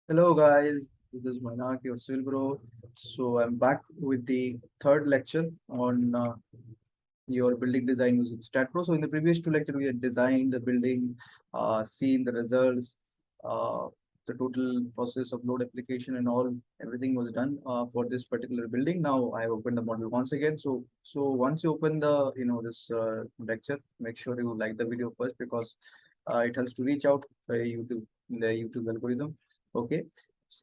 Hello guys, this is Manak, your Civil Bro. So I'm back with the third lecture on your building design using STAAD.Pro. So in the previous two lectures, we had designed the building, seen the results, uh, the total process of load application and all, everything was done for this particular building. Now I have opened the model once again. So once you open the, this lecture, make sure you like the video first because it helps to reach out YouTube, in the YouTube algorithm. Okay.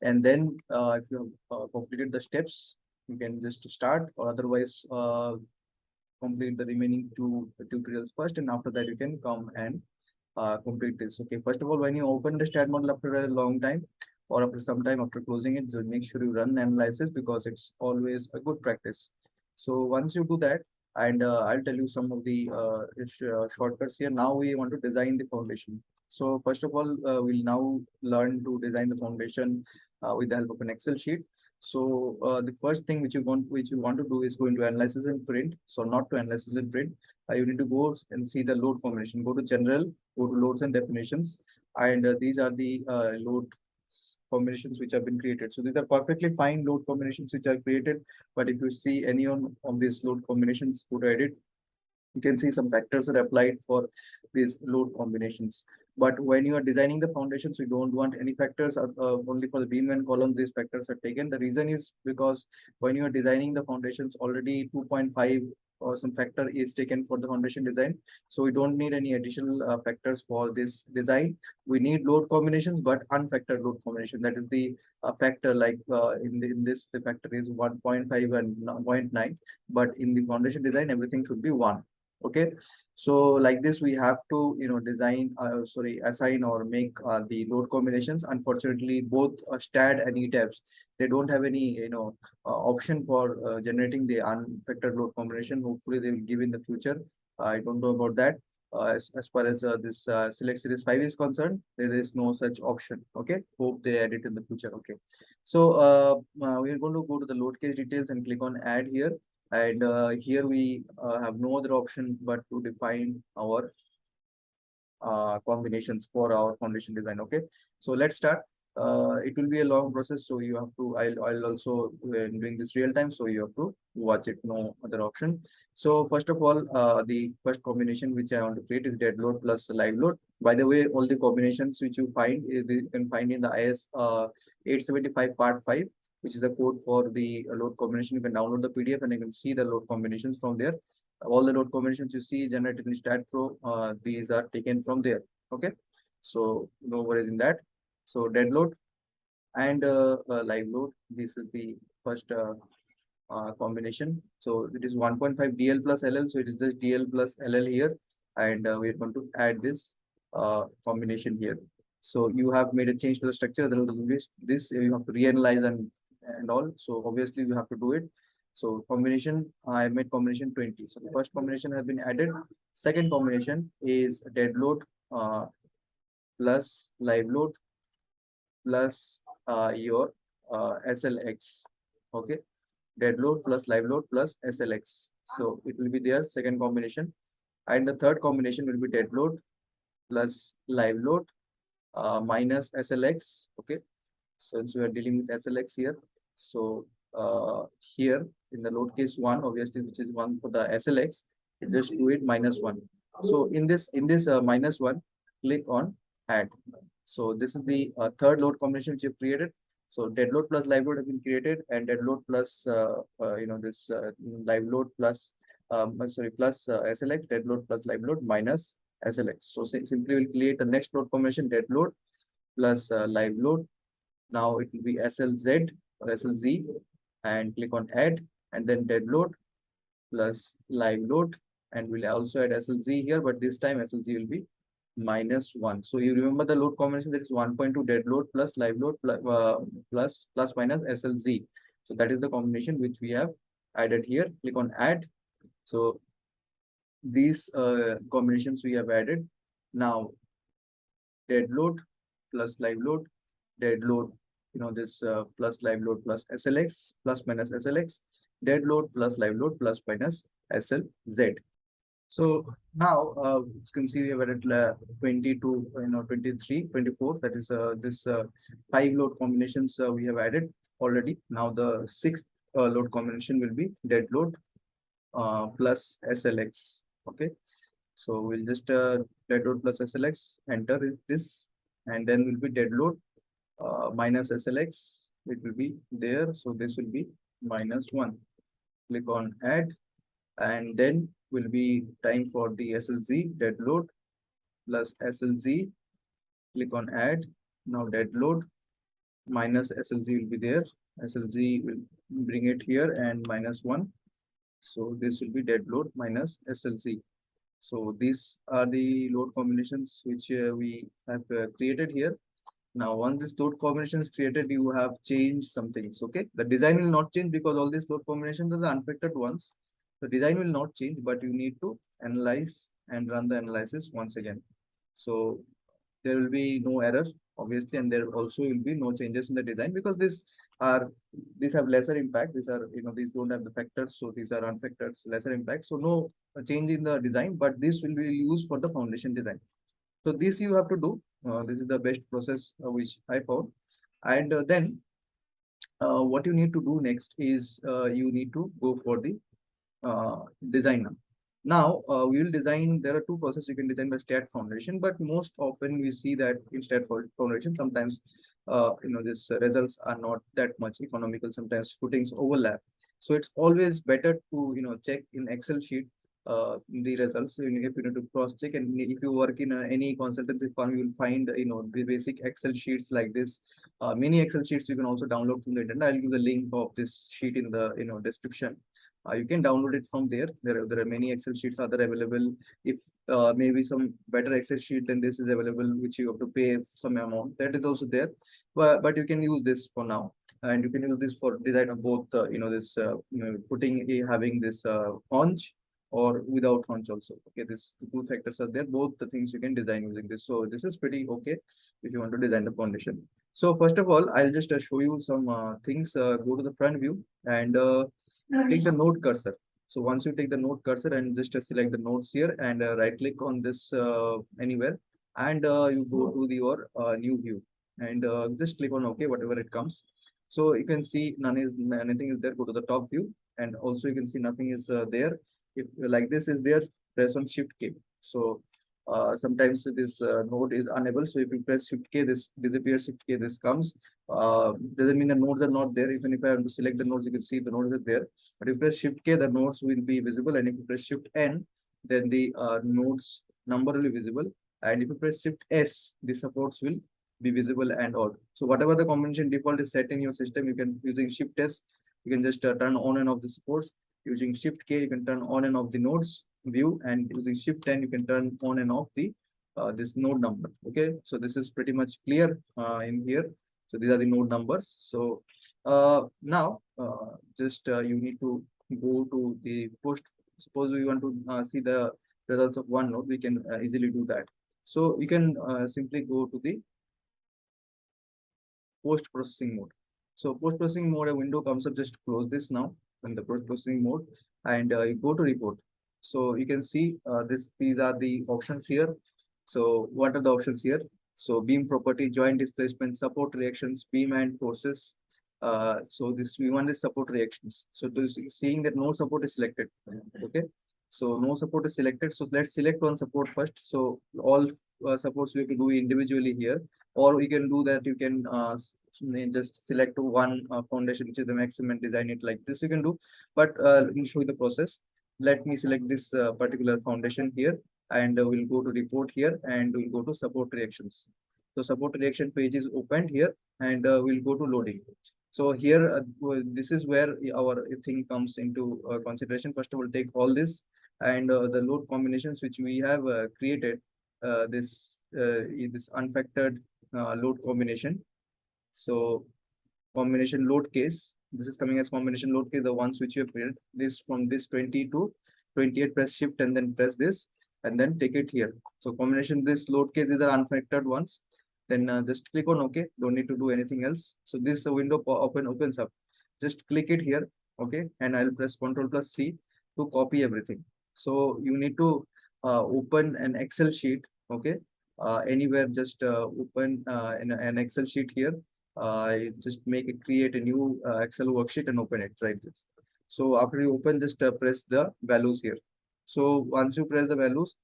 And then if you have completed the steps, you can just start, or otherwise complete the remaining two tutorials first, and after that you can come and complete this. Okay, first of all, when you open the stat model after a long time or after some time after closing it, so make sure you run analysis because it's always a good practice. So once you do that, and I'll tell you some of the shortcuts here. Now we want to design the foundation. So first of all, we'll now learn to design the foundation with the help of an Excel sheet. So the first thing which you want to do is go into analysis and print. So not to analysis and print, you need to go and see the load combination. Go to general, go to loads and definitions, and these are the load combinations which have been created. So these are perfectly fine load combinations which are created. But if you see any one of these load combinations, go to edit, you can see some factors are applied for these load combinations. But when you are designing the foundations, we don't want any factors, only for the beam and column, these factors are taken. The reason is because when you are designing the foundations, already 2.5 or some factor is taken for the foundation design. So we don't need any additional factors for this design. We need load combinations, but unfactored load combination. That is the factor, like in this, the factor is 1.5 and 0.9. But in the foundation design, everything should be 1. Okay, so like this we have to design assign or make the load combinations. Unfortunately, both STAAD and ETABS, they don't have any option for generating the unfactored load combination. Hopefully they will give in the future. I don't know about that. As far as this select series 5 is concerned, there is no such option. Okay, hope they add it in the future. Okay, so we are going to go to the load case details and click on add here. And here we have no other option but to define our combinations for our foundation design. Okay, so let's start. It will be a long process, so you have to. I'll also doing this real time, so you have to watch it. No other option. So first of all, the first combination which I want to create is dead load plus live load. By the way, all the combinations which you find you can find in the IS 875 part 5, which is the code for the load combination. You can download the PDF and you can see the load combinations from there. All the load combinations you see generated in STAAD.Pro, these are taken from there. Okay, so no worries in that. So dead load and live load. This is the first combination. So it is 1.5 DL plus LL. So it is just DL plus LL here, and we are going to add this combination here. So you have made a change to the structure. This you have to reanalyze and all. So obviously you have to do it. So combination, I made combination 20. So the first combination has been added. Second combination is dead load plus live load plus your SLX. Okay, dead load plus live load plus SLX. So it will be their second combination. And the third combination will be dead load plus live load minus SLX. Okay, since we are dealing with SLX here. So here in the load case 1, obviously, which is 1 for the SLX, just do it -1. So in this -1, click on add. So this is the third load combination which you've created. So dead load plus live load have been created, and dead load plus this live load plus plus SLX, dead load plus live load minus SLX. So simply we'll create the next load combination, dead load plus live load. Now it will be SLZ or SLZ, and click on add, and then dead load plus live load, and we'll also add SLZ here, but this time SLZ will be -1. So you remember the load combination, that is 1.2 dead load plus live load plus minus SLZ. So that is the combination which we have added here. Click on add. So these combinations we have added. Now dead load plus live load, dead load, this plus live load plus SLX plus minus SLX, dead load plus live load plus minus SLZ. So now you can see we have added 22, 23, 24. That is this 5 load combinations we have added already. Now the sixth load combination will be dead load plus SLX. Okay. So we'll just dead load plus SLX, enter this, and then will be dead load minus SLX. It will be there. So this will be -1. Click on add, and then will be time for the SLZ dead load plus SLZ. Click on add. Now dead load minus SLZ will be there. SLZ will bring it here and -1. So this will be dead load minus SLZ. So these are the load combinations which we have created here. Now, once this load combination is created, you have changed some things. Okay, the design will not change because all these load combinations are the unaffected ones. The design will not change, but you need to analyze and run the analysis once again. So there will be no error, obviously, and there also will be no changes in the design because are these have lesser impact. These are, these don't have the factors, so these are unfactors, lesser impact. So no change in the design, but this will be used for the foundation design. So this you have to do. This is the best process which I found. And then what you need to do next is you need to go for the design now. Now we will design. There are two processes you can design by STAAD foundation, but most often we see that in STAAD foundation sometimes these results are not that much economical. Sometimes footings overlap. So it's always better to check in Excel sheet the results. If you need to cross check, and if you work in any consultancy firm, you will find the basic Excel sheets like this. Many Excel sheets you can also download from the internet. I'll give the link of this sheet in the description. You can download it from there. There are many Excel sheets are there available. If maybe some better Excel sheet than this is available, which you have to pay some amount, that is also there. But you can use this for now, and you can use this for design of both. This putting having this haunch or without haunch also. Okay, this two factors are there. Both the things you can design using this. So this is pretty okay if you want to design the foundation. So first of all, I'll just show you some things. Go to the front view and take the node cursor. So once you take the node cursor and just select the nodes here and right click on this anywhere, and you go to your new view and just click on OK, whatever it comes. So you can see anything is there. Go to the top view, and also you can see nothing is there. If like this is there, press on Shift K. So sometimes this node is unable. So if you press Shift K, this disappears. Shift K, this comes. Doesn't mean the nodes are not there. Even if I have to select the nodes, you can see the nodes are there. But if you press Shift K, the nodes will be visible. And if you press Shift N, then the nodes number will be visible. And if you press Shift S, the supports will be visible and all. So whatever the combination default is set in your system, you can using Shift S, you can just turn on and off the supports. Using Shift K, you can turn on and off the nodes view, and using Shift 10, you can turn on and off the this node number. Okay, so this is pretty much clear in here. So these are the node numbers. So now just you need to go to the post. Suppose we want to see the results of one node, we can easily do that. So you can simply go to the post processing mode. So post processing mode, a window comes up. Just close this now in the post processing mode, and you go to report. So you can see these are the options here. So what are the options here? So beam property, joint displacement, support reactions, beam and forces. So this we want is support reactions. So seeing that no support is selected. Okay. So no support is selected. So let's select one support first. So all supports we have to do individually here, or we can do that. You can just select one foundation, which is the maximum, and design it like this. You can do, but let me show you the process. Let me select this particular foundation here, and we'll go to report here, and we'll go to support reactions. So support reaction page is opened here, and we'll go to loading. So here, this is where our thing comes into consideration. First of all, take all this and the load combinations which we have created. This unfactored load combination. So combination load case. This is coming as combination load case, the ones which you have created. This from this 20 to 28, press Shift and then press this, and then take it here. So combination this load case is the unfactored ones. Then just click on OK. Don't need to do anything else. So this window opens up. Just click it here. Okay, and I'll press Ctrl plus C to copy everything. So you need to open an Excel sheet, okay? Anywhere, just open an Excel sheet here. Just create a new Excel worksheet and open it, right? This. So after you open, just press the values here. So once you press the values,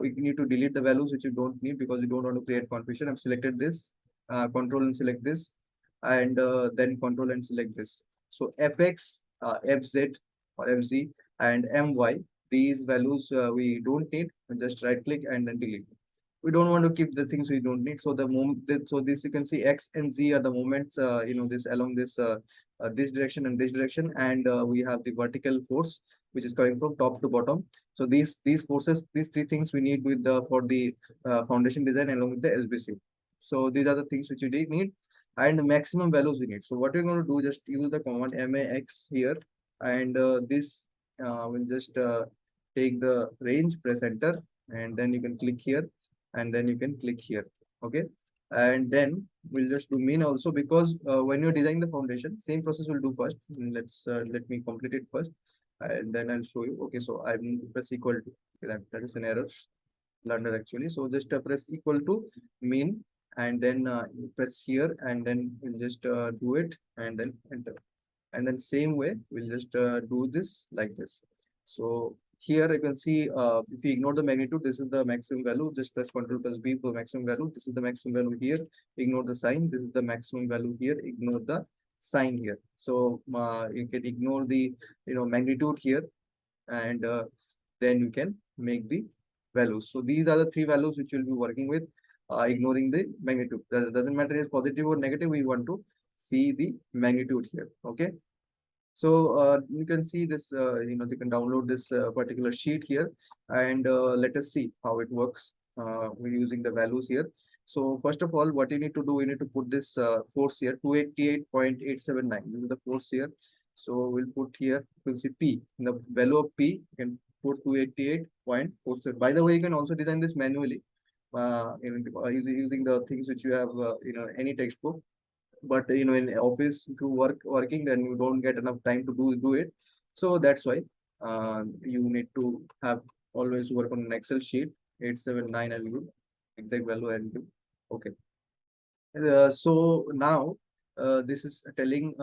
we need to delete the values which you don't need because you don't want to create confusion. I've selected this, control and select this, and then control and select this. So fx, fz or fz and my, these values we don't need. Just right click and then delete. We don't want to keep the things we don't need. So the moment, so this you can see x and z are the moments, this along this direction and this direction, and we have the vertical force which is coming from top to bottom. So these forces, these three things we need with the for the foundation design along with the SBC. So these are the things which you need, and the maximum values we need. So what we're going to do, just use the command max here, and this will just take the range, press enter, and then you can click here, and then you can click here. Okay, and then we'll just do min also, because when you're designing the foundation, same process we'll do first. Let me complete it first, and then I'll show you. Okay, so I'm press equal to, okay, that is an error blunder actually. So just press equal to min, and then press here, and then we'll just do it, and then enter. And then same way we'll just do this like this. So here you can see, if you ignore the magnitude, this is the maximum value. Just press Ctrl plus B for maximum value. This is the maximum value here. Ignore the sign. This is the maximum value here. Ignore the sign here. So you can ignore the magnitude here, and then you can make the values. So these are the three values which you'll be working with, ignoring the magnitude. That doesn't matter if positive or negative. We want to see the magnitude here. Okay. So you can see this, they can download this particular sheet here, and let us see how it works. We're using the values here. So first of all, what you need to do, you need to put this force here, 288.879. This is the force here. So we'll put here, you'll see P. In the value of P, you can put 288.47. By the way, you can also design this manually using the things which you have, any textbook. But in office, if you working, then you don't get enough time to do it. So that's why you need to have always work on an Excel sheet. 879 I'll give, exact value I'll give. Okay. So now this is telling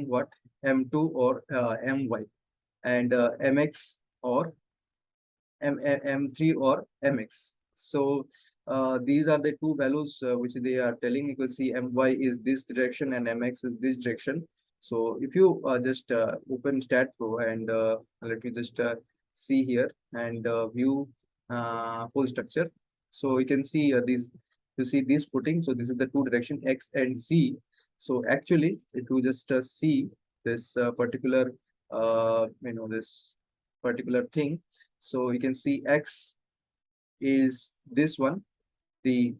what M2 or My, and MX or M3 or MX. So these are the two values which they are telling. You can see My is this direction and MX is this direction. So if you just open STAAD.Pro, and let me just see here and view whole structure. So you can see these, you see this footing. So this is the two direction X and Z. So actually, if you just see this particular, this particular thing, so you can see X is this one, the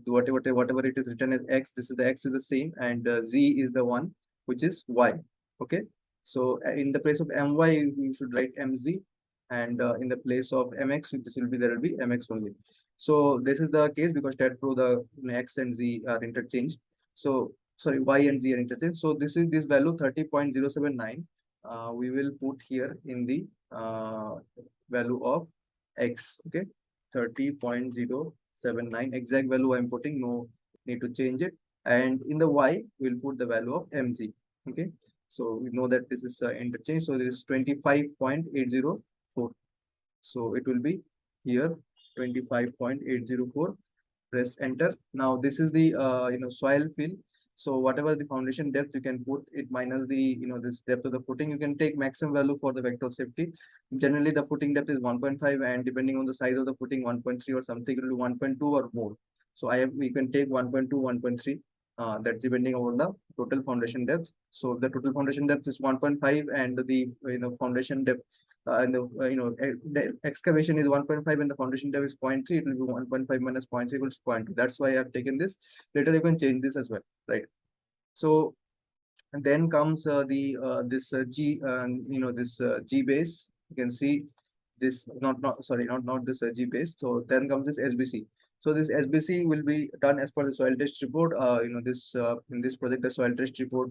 whatever it is written as X, this is the X is the same, and Z is the one which is Y. Okay, so in the place of My, you should write Mz, and in the place of Mx, this will be, there will be Mx only. So this is the case because STAAD.Pro, the X and Z are interchanged. So sorry, Y and Z are interchanged. So this is this value 30.079. We will put here in the value of X. Okay, 30.079 exact value I'm putting, no need to change it. And in the Y, we'll put the value of Mz. Okay, so we know that this is interchange. So this is 25.804. So it will be here 25.804. Press enter. Now this is the soil fill. So whatever the foundation depth, you can put it minus the this depth of the footing. You can take maximum value for the vector of safety. Generally the footing depth is 1.5, and depending on the size of the footing, 1.3 or something, it will be 1.2 or more. So we can take 1.2, 1.3. That depending on the total foundation depth. So the total foundation depth is 1.5, and the foundation depth and the excavation is 1.5, and the foundation depth is 0.3. It will be 1.5 minus 0.3 equals 0.2. That's why I have taken this. Later you can change this as well, right? So, and then comes this G, this G base. You can see this, not this G base. So then comes this SBC. So this SBC will be done as per the soil test report. This in this project, the soil test report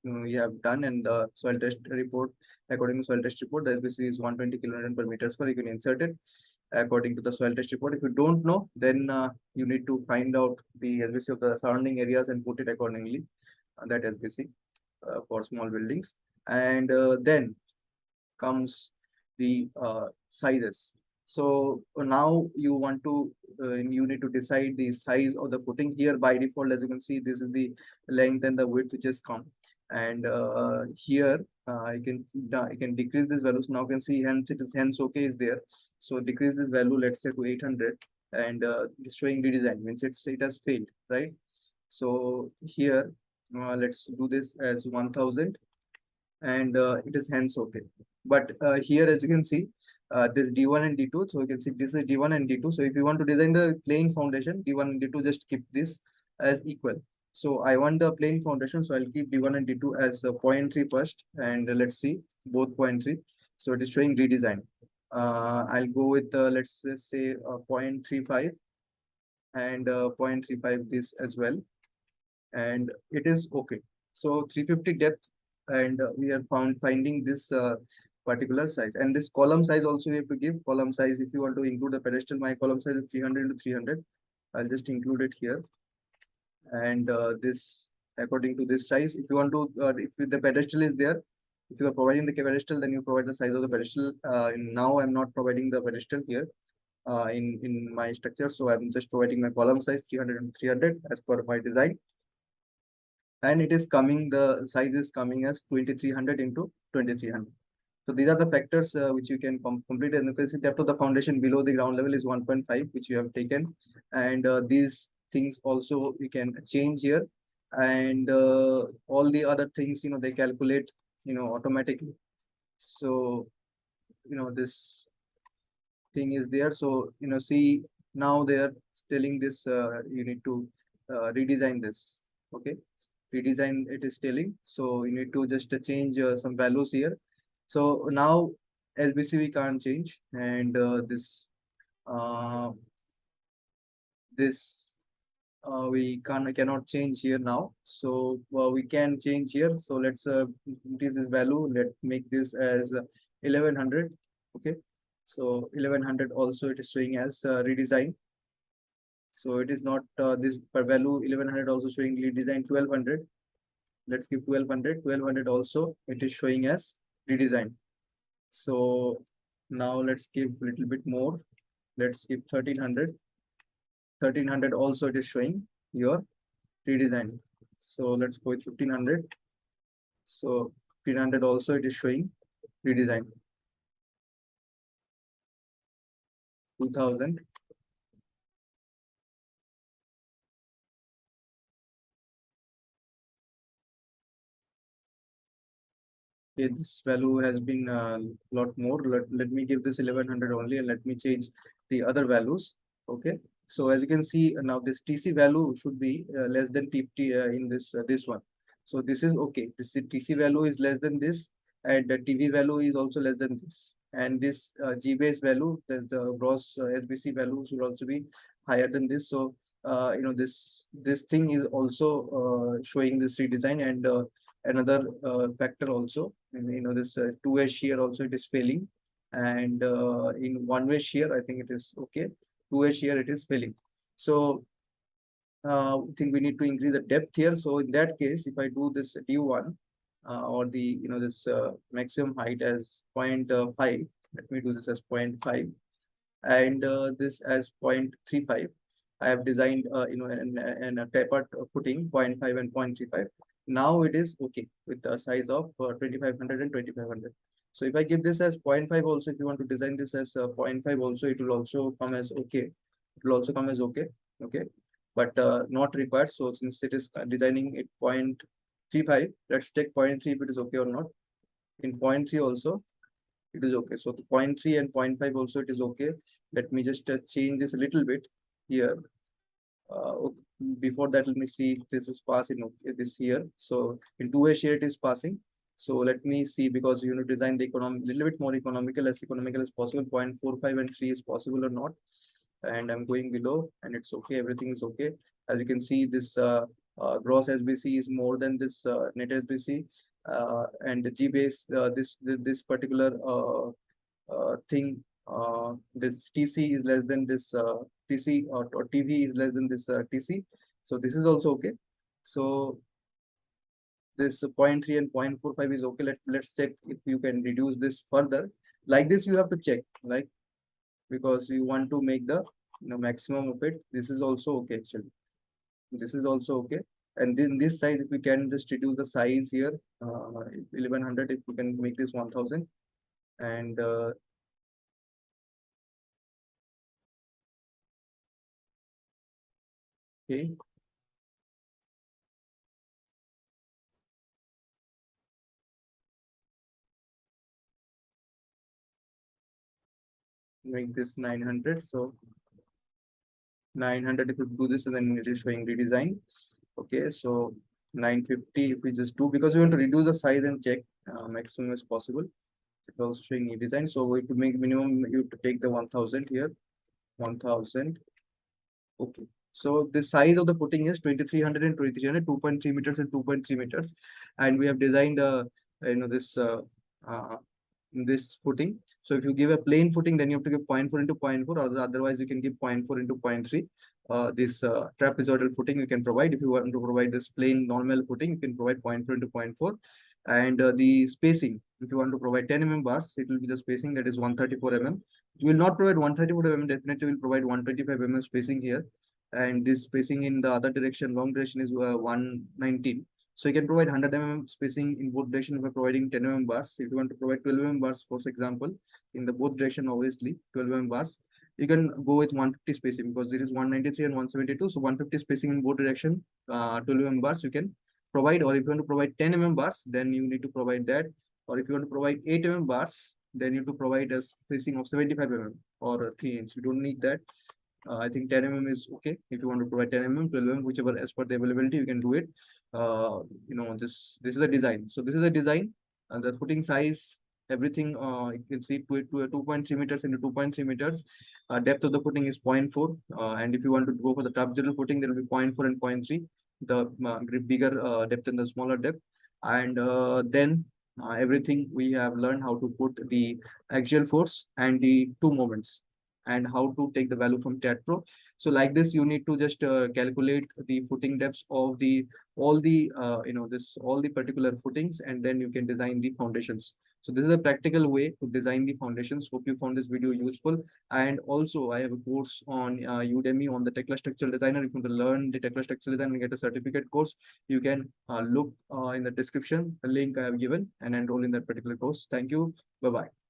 we have done, and the soil test report, according to soil test report, the SBC is 120 kilonewton per meter square. You can insert it according to the soil test report. If you don't know, then you need to find out the SBC of the surrounding areas and put it accordingly. That SBC for small buildings, and then comes the sizes. So now you need to decide the size of the footing. Here by default, as you can see, this is the length and the width which has come. And here I can decrease this value. So now you can see hence okay is there. So decrease this value, let's say to 800, and it's showing redesign means it has failed, right? So here let's do this as 1000, and it is hence okay. But here, as you can see, this D1 and D2. So you can see this is D1 and D2. So if you want to design the plain foundation, D1 and D2, just keep this as equal. So I want the plain foundation, so I'll keep D1 and D2 as 0.3 first, and let's see both 0.3. So it is showing redesign. I'll go with let's just say 0.35 and 0.35 this as well, and it is okay. So 350 depth, and we are finding this particular size, and this column size also we have to give column size. If you want to include the pedestal, my column size is 300 into 300. I'll just include it here, and this according to this size. If you want to, if the pedestal is there, if you are providing the pedestal, then you provide the size of the pedestal. Now I'm not providing the pedestal here in my structure, so I'm just providing my column size 300 and 300 as per my design, and it is coming, the size is coming as 2300 into 2300. So these are the factors which you can complete, and you can see depth of the foundation below the ground level is 1.5, which you have taken, and these things also we can change here, and all the other things, they calculate, automatically. So this thing is there. So see, now they are telling this you need to redesign this. Okay, redesign, it is telling. So you need to just change some values here. So now LBC we can't change, and uh, this we cannot change here now. So we can change here. So let's increase this value. Let make this as 1100. Okay, so 1100 also it is showing as redesign. So it is not this per value 1100 also showing redesign 1200. Let's give 1200. 1200 also it is showing as redesign. So now let's give a little bit more. Let's give 1300. 1300 also it is showing your redesign. So let's go with 1500. So 1500 also it is showing redesign. 2000. Okay, this value has been a lot more. Let me give this 1100 only, and let me change the other values. Okay, so as you can see now, this TC value should be less than TP in this one. So this is okay. This TC value is less than this, and the TV value is also less than this. And this G base value, the gross SBC value should also be higher than this. So this thing is also showing this redesign, and another factor also, this two-way shear also it is failing, and in one-way shear I think it is okay, two-way shear it is failing. So I think we need to increase the depth here. So in that case, if I do this D1 or the this maximum height as 0.5, let me do this as 0.5, and this as 0.35. I have designed and a tapered footing 0.5 and 0.35. Now it is okay with the size of 2500 and 2500. So if I give this as 0.5 also, if you want to design this as 0.5 also, it will also come as okay. It will also come as okay. Okay, but not required. So since it is designing it 0.35, let's take 0.3 if it is okay or not. In 0.3 also it is okay. So the 0.3 and 0.5 also it is okay. Let me just change this a little bit here. Before that, let me see if this is passing this here. So in two-way shear it is passing. So let me see, because design the little bit more economical, as economical as possible. 0.45 and 3 is possible or not. and I'm going below, and it's okay. Everything is okay. As you can see, this gross SBC is more than this net SBC, and the GBase, this particular thing, this TC is less than this TC, or TV is less than this TC. So this is also okay. So this 0.3 and 0.45 is okay. Let's check if you can reduce this further. Like this, you have to check, like, because you want to make the maximum of it. This is also okay actually. This is also okay. And then this size, if we can just reduce the size here, 1100, if we can make this 1000, and okay, make this 900. So 900, if we do this, and then it is showing redesign. Okay, so 950, if we just do, because we want to reduce the size and check maximum as possible. It's also showing redesign. So if you make minimum, you have to take the 1000 here, 1000. Okay. So the size of the footing is 2300 and 2300, 2.3 meters and 2.3 meters. And we have designed uh, this footing. So if you give a plain footing, then you have to give 0.4 into 0.4, or otherwise you can give 0.4 into 0.3. This trapezoidal footing you can provide. If you want to provide this plain normal footing, you can provide 0.4 into 0.4. And the spacing, if you want to provide 10 mm bars, it will be the spacing that is 134 mm. You will not provide 134 mm, definitely will provide 125 mm spacing here. And this spacing in the other direction, long direction, is 119. So you can provide 100 mm spacing in both directions by providing 10 mm bars. If you want to provide 12 mm bars, for example, in the both direction, obviously 12 mm bars, you can go with 150 spacing, because there is 193 and 172. So 150 spacing in both direction, 12 mm bars you can provide. Or if you want to provide 10 mm bars, then you need to provide that. Or if you want to provide 8 mm bars, then you have to provide a spacing of 75 mm or 3 inch. You don't need that. I think 10 mm is okay. If you want to provide 10 mm, 12 mm, whichever as per the availability, you can do it. This is the design. So this is the design, and the footing size, everything. You can see to 2.3 meters into 2.3 meters. Depth of the footing is 0.4. And if you want to go for the trapezoidal footing, there will be 0.4 and 0.3. The bigger depth and the smaller depth. And then everything we have learned how to put the axial force and the two moments, and how to take the value from STAAD.Pro. So like this, you need to just calculate the footing depths of the all the all the particular footings, and then you can design the foundations. So this is a practical way to design the foundations. Hope you found this video useful. And also, I have a course on Udemy on the Tekla Structural Designer. If you want to learn the Tekla Structural Design and get a certificate course, you can look in the description, the link I have given, and enroll in that particular course. Thank you. Bye bye.